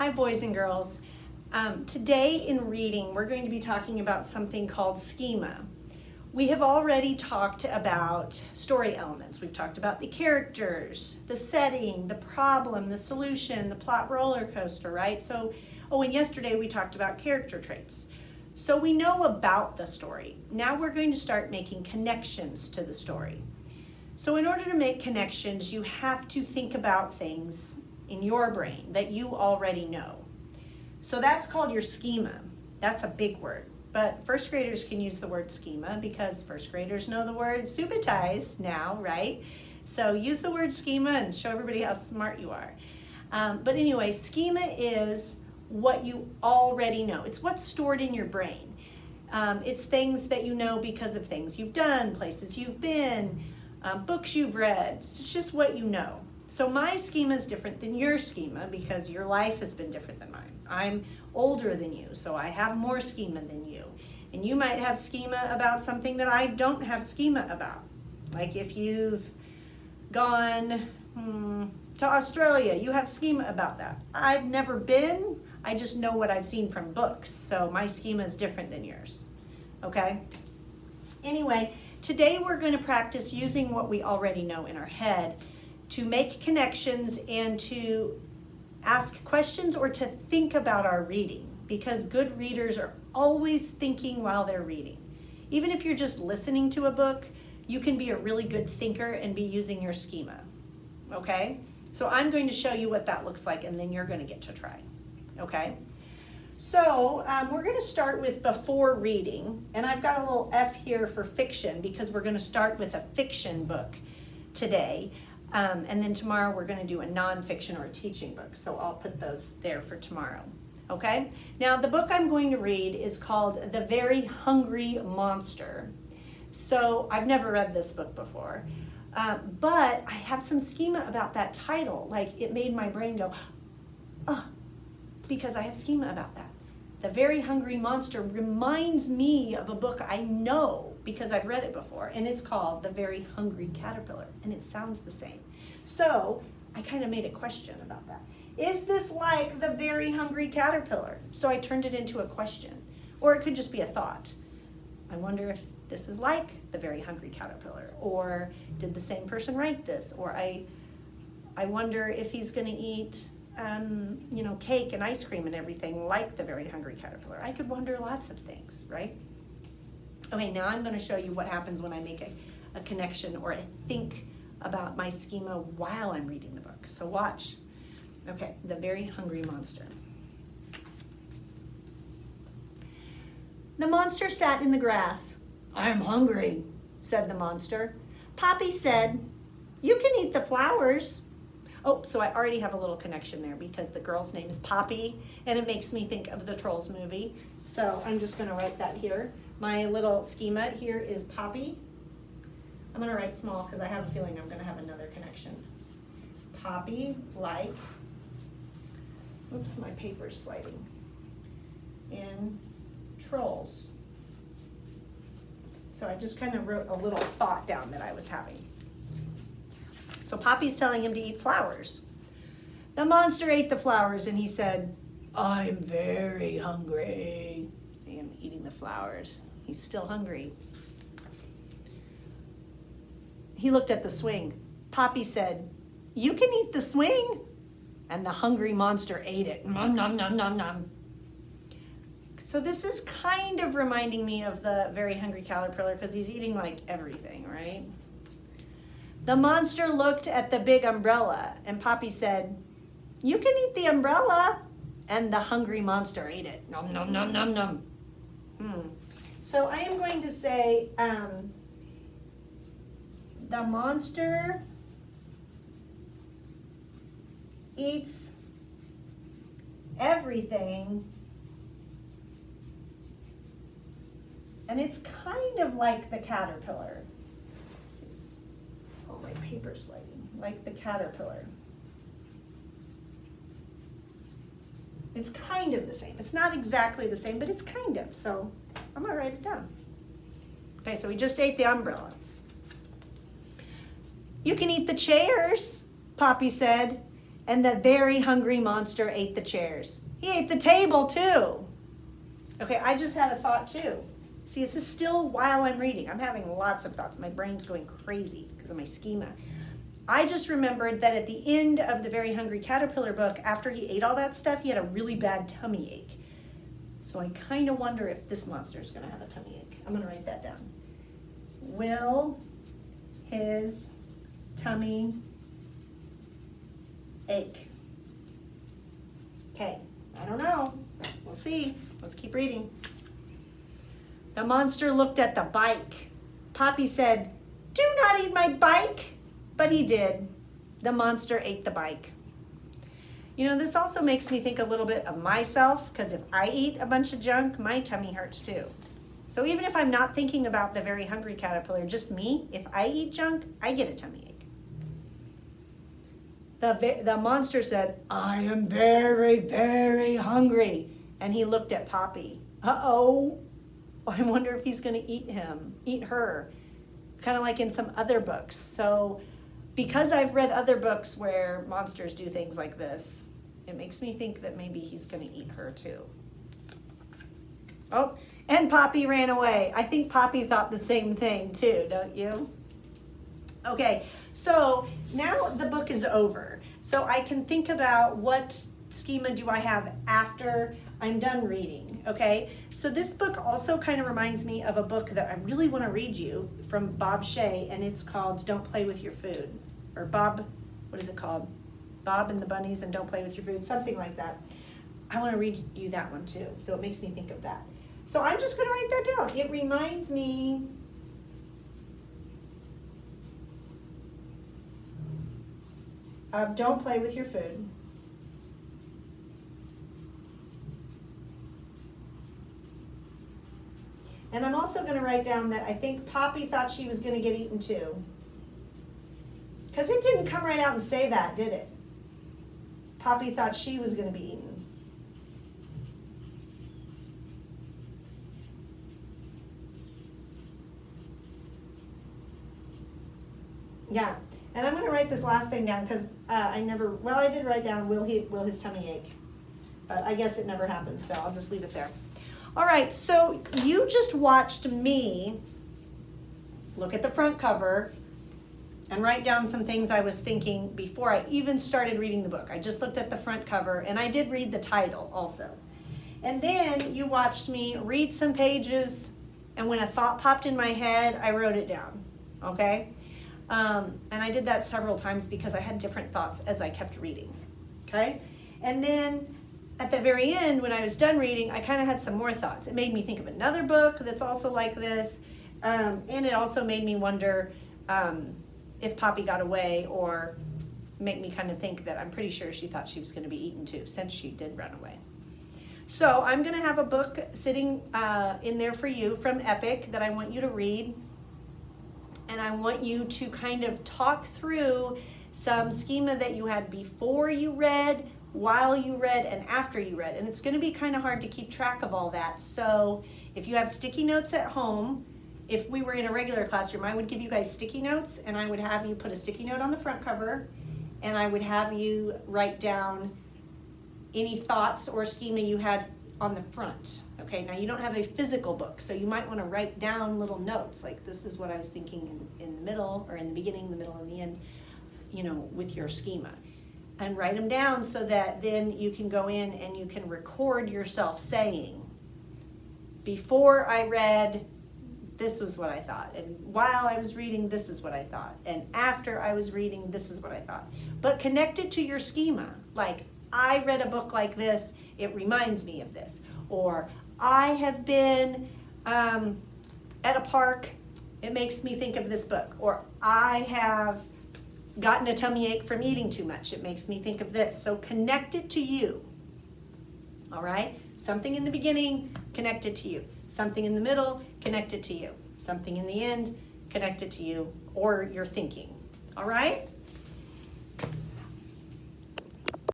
Hi, boys and girls. Today in reading, we're going to be talking about something called schema. We have already talked about story elements. We've talked about the characters, the setting, the problem, the solution, the plot roller coaster, right? And yesterday we talked about character traits. So we know about the story. Now we're going to start making connections to the story. So in order to make connections, you have to think about things in your brain that you already know. So that's called your schema. That's a big word. But first graders can use the word schema because first graders know the word subitize now, right? So use the word schema and show everybody how smart you are. But anyway, schema is what you already know. It's what's stored in your brain. It's things that you know because of things you've done, places you've been, books you've read. It's just what you know. So my schema is different than your schema because your life has been different than mine. I'm older than you, so I have more schema than you. And you might have schema about something that I don't have schema about. Like if you've gone to Australia, you have schema about that. I've never been, I just know what I've seen from books. So my schema is different than yours, okay? Anyway, today we're going to practice using what we already know in our head to make connections and to ask questions or to think about our reading, because good readers are always thinking while they're reading. Even if you're just listening to a book, you can be a really good thinker and be using your schema, okay? So I'm going to show you what that looks like and then you're going to get to try, okay? So we're going to start with before reading, and I've got a little F here for fiction because we're going to start with a fiction book today. And then tomorrow we're going to do a nonfiction or a teaching book. So I'll put those there for tomorrow. Okay? Now the book I'm going to read is called The Very Hungry Monster. So I've never read this book before. But I have some schema about that title. Like it made my brain go, because I have schema about that. The Very Hungry Monster reminds me of a book I know because I've read it before, and it's called The Very Hungry Caterpillar, and it sounds the same. So I kind of made a question about that. Is this like The Very Hungry Caterpillar? So I turned it into a question, or it could just be a thought. I wonder if this is like The Very Hungry Caterpillar, or did the same person write this? Or I wonder if he's going to eat cake and ice cream and everything like The Very Hungry Caterpillar. I could wonder lots of things, right? Okay, now I'm going to show you what happens when I make a connection or I think about my schema while I'm reading the book. So watch. Okay, The Very Hungry Monster. The monster sat in the grass. "I'm hungry," said the monster. Poppy said, "You can eat the flowers." Oh, so I already have a little connection there because the girl's name is Poppy, and it makes me think of the Trolls movie. So I'm just going to write that here. My little schema here is Poppy. I'm going to write small because I have a feeling I'm going to have another connection. Poppy, like, oops, my paper's sliding, in Trolls. So I just kind of wrote a little thought down that I was having. So Poppy's telling him to eat flowers. The monster ate the flowers and he said, "I'm very hungry." See him eating the flowers. He's still hungry. He looked at the swing. Poppy said, "You can eat the swing." And the hungry monster ate it. Nom, nom, nom, nom, nom. So this is kind of reminding me of The Very Hungry Caterpillar because he's eating like everything, right? The monster looked at the big umbrella, and Poppy said, "You can eat the umbrella." And the hungry monster ate it. Nom, nom, nom, nom, nom. So I am going to say, the monster eats everything, and it's kind of like the caterpillar. Oh, my paper's sliding. Like the caterpillar. It's kind of the same. It's not exactly the same, but it's kind of. So I'm going to write it down. Okay, so we just ate the umbrella. "You can eat the chairs," Poppy said. And the very hungry monster ate the chairs. He ate the table too. Okay, I just had a thought too. See, this is still while I'm reading. I'm having lots of thoughts. My brain's going crazy because of my schema. I just remembered that at the end of the Very Hungry Caterpillar book, after he ate all that stuff, he had a really bad tummy ache. So I kind of wonder if this monster is going to have a tummy ache. I'm going to write that down. Will his tummy ache? Okay, I don't know. We'll see. Let's keep reading. The monster looked at the bike. Poppy said, "Do not eat my bike." But he did. The monster ate the bike. You know, this also makes me think a little bit of myself, because if I eat a bunch of junk, my tummy hurts too. So even if I'm not thinking about the Very Hungry Caterpillar, just me, if I eat junk, I get a tummy ache. The monster said, "I am very, very hungry." And he looked at Poppy. Uh-oh. I wonder if he's going to eat her, kind of like in some other books. So because I've read other books where monsters do things like this, it makes me think that maybe he's going to eat her too. Oh, and Poppy ran away. I think Poppy thought the same thing too, don't you? Okay, so now the book is over. So I can think about what schema do I have after I'm done reading, okay? So this book also kind of reminds me of a book that I really want to read you from Bob Shea, and it's called Don't Play With Your Food. Or Bob, what is it called? Bob and the Bunnies and Don't Play With Your Food, something like that. I want to read you that one too, so it makes me think of that. So I'm just going to write that down. It reminds me of Don't Play With Your Food. And I'm also going to write down that I think Poppy thought she was going to get eaten too. Because it didn't come right out and say that, did it? Poppy thought she was going to be eaten. Yeah, and I'm going to write this last thing down because I did write down will his tummy ache, but I guess it never happened, so I'll just leave it there. All right, so you just watched me look at the front cover and write down some things I was thinking before I even started reading the book. I just looked at the front cover, and I did read the title also. And then you watched me read some pages, and when a thought popped in my head, I wrote it down, okay? And I did that several times because I had different thoughts as I kept reading, okay? And then at the very end, when I was done reading, I kind of had some more thoughts. It made me think of another book that's also like this, and it also made me wonder if Poppy got away, or make me kind of think that I'm pretty sure she thought she was going to be eaten too, since she did run away. So I'm going to have a book sitting in there for you from Epic that I want you to read, and I want you to kind of talk through some schema that you had before you read, while you read, and after you read. And it's going to be kind of hard to keep track of all that. So if you have sticky notes at home, if we were in a regular classroom, I would give you guys sticky notes, and I would have you put a sticky note on the front cover, and I would have you write down any thoughts or schema you had on the front. Okay, now you don't have a physical book, so you might want to write down little notes, like this is what I was thinking in the middle, or in the beginning, the middle, and the end, you know, with your schema. And write them down so that then you can go in and you can record yourself saying, before I read, this was what I thought. And while I was reading, this is what I thought. And after I was reading, this is what I thought. But connect it to your schema. Like, I read a book like this, it reminds me of this. Or, I have been at a park, it makes me think of this book. Or, I have gotten a tummy ache from eating too much. It makes me think of this. So connect it to you. All right? Something in the beginning, connect it to you. Something in the middle, connect it to you. Something in the end, connect it to you or your thinking. All right?